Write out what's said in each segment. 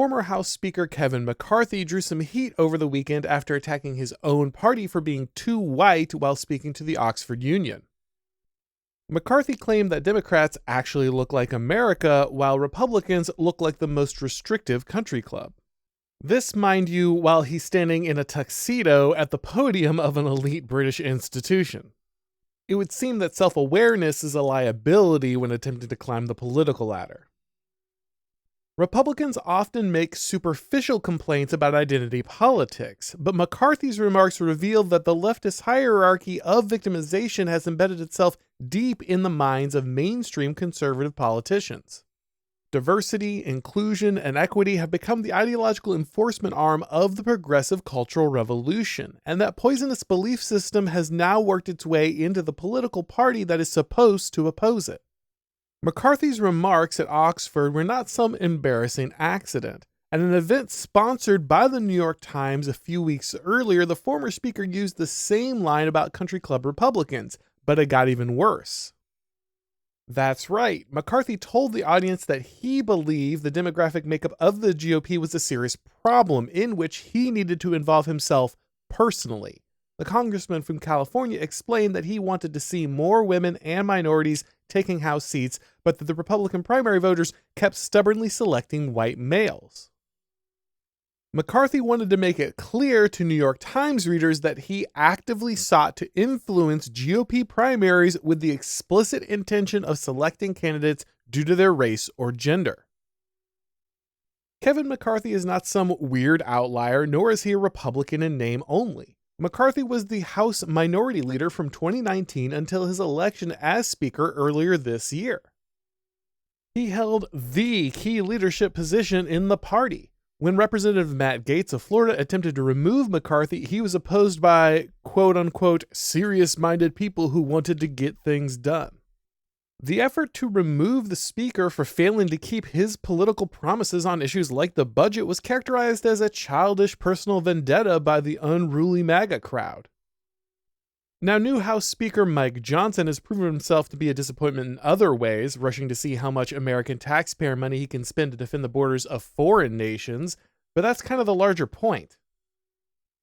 Former House Speaker Kevin McCarthy drew some heat over the weekend after attacking his own party for being too white while speaking to the Oxford Union. McCarthy claimed that Democrats actually look like America, while Republicans look like the most restrictive country club. This, mind you, while he's standing in a tuxedo at the podium of an elite British institution. It would seem that self-awareness is a liability when attempting to climb the political ladder. Republicans often make superficial complaints about identity politics, but McCarthy's remarks revealed that the leftist hierarchy of victimization has embedded itself deep in the minds of mainstream conservative politicians. Diversity, inclusion, and equity have become the ideological enforcement arm of the progressive cultural revolution, and that poisonous belief system has now worked its way into the political party that is supposed to oppose it. McCarthy's remarks at Oxford were not some embarrassing accident. At an event sponsored by the New York Times a few weeks earlier, the former speaker used the same line about country club Republicans, but it got even worse. That's right, McCarthy told the audience that he believed the demographic makeup of the GOP was a serious problem in which he needed to involve himself personally. The congressman from California explained that he wanted to see more women and minorities taking House seats, but that the Republican primary voters kept stubbornly selecting white males. McCarthy wanted to make it clear to New York Times readers that he actively sought to influence GOP primaries with the explicit intention of selecting candidates due to their race or gender. Kevin McCarthy is not some weird outlier, nor is he a Republican in name only. McCarthy was the House Minority Leader from 2019 until his election as Speaker earlier this year. He held the key leadership position in the party. When Representative Matt Gaetz of Florida attempted to remove McCarthy, he was opposed by quote-unquote serious-minded people who wanted to get things done. The effort to remove the speaker for failing to keep his political promises on issues like the budget was characterized as a childish personal vendetta by the unruly MAGA crowd. Now, new House Speaker Mike Johnson has proven himself to be a disappointment in other ways, rushing to see how much American taxpayer money he can spend to defend the borders of foreign nations, but that's kind of the larger point.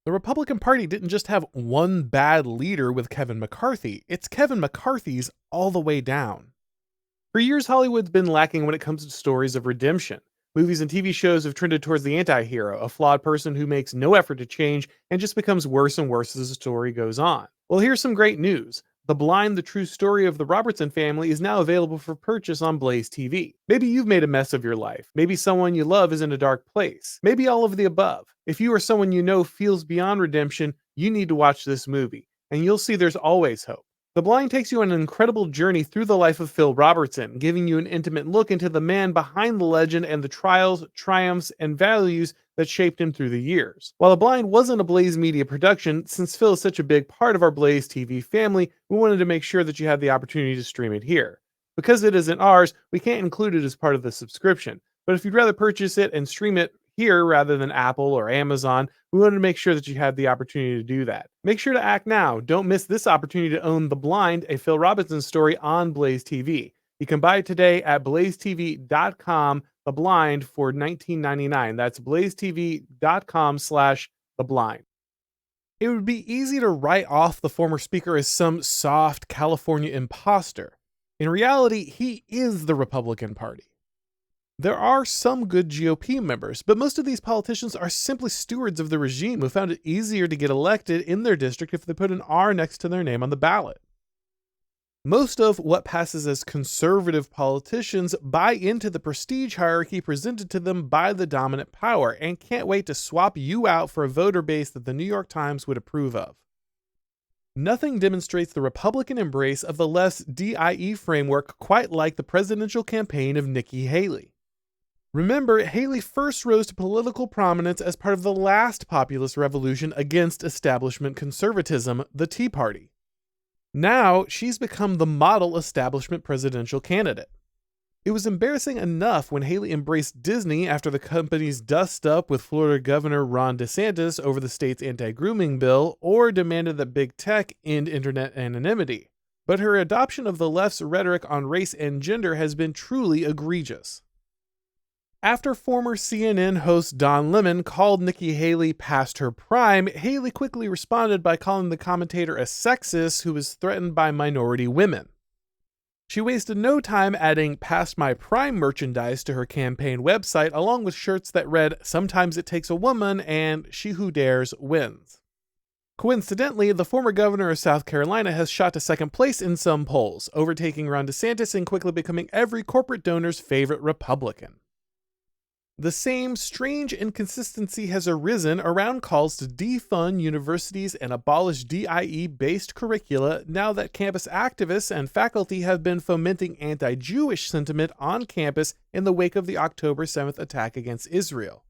The Republican Party didn't just have one bad leader with Kevin McCarthy, it's Kevin McCarthy's all the way down. For years, Hollywood's been lacking when it comes to stories of redemption. Movies and TV shows have trended towards the anti-hero, a flawed person who makes no effort to change and just becomes worse and worse as the story goes on. Well, here's some great news. The Blind, the True Story of the Robertson Family is now available for purchase on Blaze TV. Maybe you've made a mess of your life. Maybe someone you love is in a dark place. Maybe all of the above. If you or someone you know feels beyond redemption, you need to watch this movie, and you'll see there's always hope. The Blind takes you on an incredible journey through the life of Phil Robertson, giving you an intimate look into the man behind the legend and the trials, triumphs, and values that shaped him through the years. While The Blind wasn't a Blaze Media production, since Phil is such a big part of our Blaze TV family, we wanted to make sure that you had the opportunity to stream it here. Because it isn't ours, we can't include it as part of the subscription, but if you'd rather purchase it and stream it here rather than Apple or Amazon, we wanted to make sure that you had the opportunity to do that. Make sure to act now. Don't miss this opportunity to own The Blind, a Phil Robertson story on Blaze TV. You can buy it today at blazetv.com, The Blind, for $19.99. That's blazetv.com/The Blind. It would be easy to write off the former speaker as some soft California imposter. In reality, he is the Republican Party. There are some good GOP members, but most of these politicians are simply stewards of the regime who found it easier to get elected in their district if they put an R next to their name on the ballot. Most of what passes as conservative politicians buy into the prestige hierarchy presented to them by the dominant power and can't wait to swap you out for a voter base that the New York Times would approve of. Nothing demonstrates the Republican embrace of the left's DIE framework quite like the presidential campaign of Nikki Haley. Remember, Haley first rose to political prominence as part of the last populist revolution against establishment conservatism, the Tea Party. Now, she's become the model establishment presidential candidate. It was embarrassing enough when Haley embraced Disney after the company's dust-up with Florida Governor Ron DeSantis over the state's anti-grooming bill, or demanded that big tech end internet anonymity. But her adoption of the left's rhetoric on race and gender has been truly egregious. After former CNN host Don Lemon called Nikki Haley past her prime, Haley quickly responded by calling the commentator a sexist who was threatened by minority women. She wasted no time adding "past my prime" merchandise to her campaign website, along with shirts that read "Sometimes it takes a woman" and "She who dares wins." Coincidentally, the former governor of South Carolina has shot to second place in some polls, overtaking Ron DeSantis and quickly becoming every corporate donor's favorite Republican. The same strange inconsistency has arisen around calls to defund universities and abolish DIE-based curricula now that campus activists and faculty have been fomenting anti-Jewish sentiment on campus in the wake of the October 7th attack against Israel.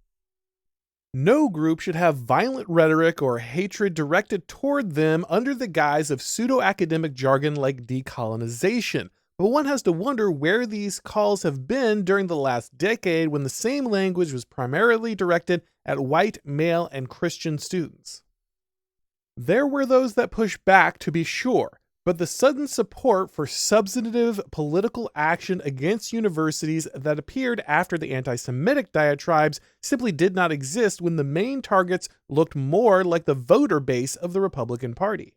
No group should have violent rhetoric or hatred directed toward them under the guise of pseudo-academic jargon like decolonization. But one has to wonder where these calls have been during the last decade when the same language was primarily directed at white, male, and Christian students. There were those that pushed back, to be sure, but the sudden support for substantive political action against universities that appeared after the anti-Semitic diatribes simply did not exist when the main targets looked more like the voter base of the Republican Party.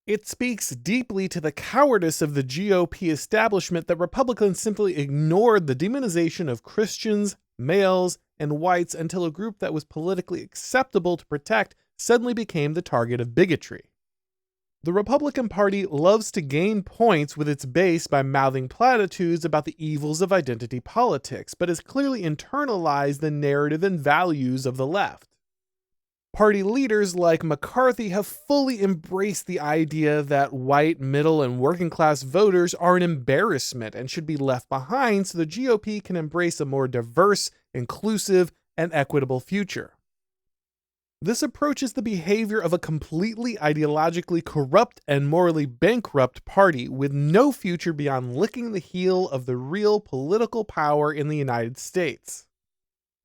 It speaks deeply to the cowardice of the GOP establishment that Republicans simply ignored the demonization of Christians, males, and whites until a group that was politically acceptable to protect suddenly became the target of bigotry. The Republican Party loves to gain points with its base by mouthing platitudes about the evils of identity politics, but has clearly internalized the narrative and values of the left. Party leaders like McCarthy have fully embraced the idea that white, middle, and working class voters are an embarrassment and should be left behind so the GOP can embrace a more diverse, inclusive, and equitable future. This approach is the behavior of a completely ideologically corrupt and morally bankrupt party with no future beyond licking the heel of the real political power in the United States.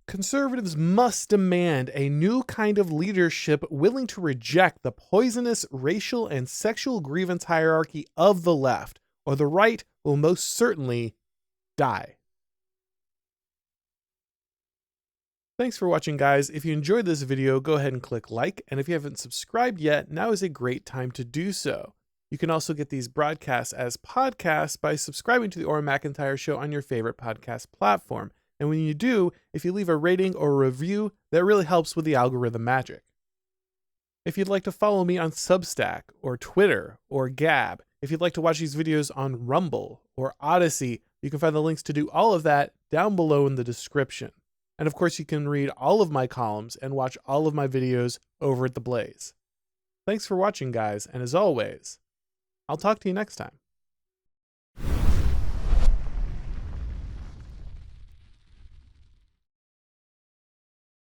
Conservatives must demand a new kind of leadership willing to reject the poisonous racial and sexual grievance hierarchy of the left, or the right will most certainly die. Thanks for watching, guys. If you enjoyed this video, go ahead and click like, and if you haven't subscribed yet, now is a great time to do so. You can also get these broadcasts as podcasts by subscribing to the Auron MacIntyre Show on your favorite podcast platform. And when you do, if you leave a rating or a review, that really helps with the algorithm magic. If you'd like to follow me on Substack, or Twitter, or Gab, if you'd like to watch these videos on Rumble, or Odyssey, you can find the links to do all of that down below in the description. And of course, you can read all of my columns and watch all of my videos over at The Blaze. Thanks for watching, guys, and as always, I'll talk to you next time.